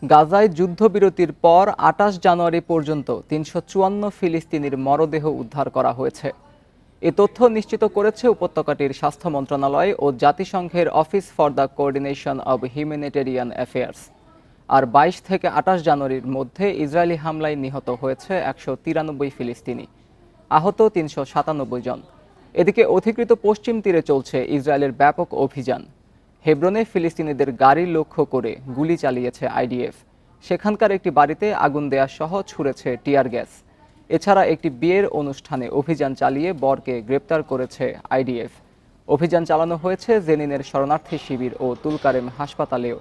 গাজায় যুদ্ধবিরতির পর ২৮ জানুয়ারি পর্যন্ত ৩৫৪ ফিলিস্তিনির মরদেহ উদ্ধার করা হয়েছে। এ তথ্য নিশ্চিত করেছে উপত্যকাটির স্বাস্থ্য মন্ত্রণালয় ও জাতিসংঘের office for the coordination of humanitarian affairs. আর ২২ থেকে ২৮ জানুয়ারির মধ্যে ইসরায়েলি হামলায় নিহত হয়েছে ১৯৩ ফিলিস্তিনি, আহত ৩৯৭ জন। এদিকে অধিকৃত পশ্চিম তীরে চলছে ইসরায়েলের ব্যাপক অভিযান। হেব্রনে ফিলিস্তিনিদের গাড়ি লক্ষ্য করে গুলি চালিয়েছে আইডিএফ। সেখানকার একটি বাড়িতে আগুন দেয়া সহ ছুড়েছে টিয়ার গ্যাস। এছাড়া একটি বিয়ের অনুষ্ঠানে অভিযান চালিয়ে বরকে গ্রেপ্তার করেছে আইডিএফ। অভিযান চালানো হয়েছে জেনিনের শরণার্থী শিবির ও তুলকারেম হাসপাতালেও।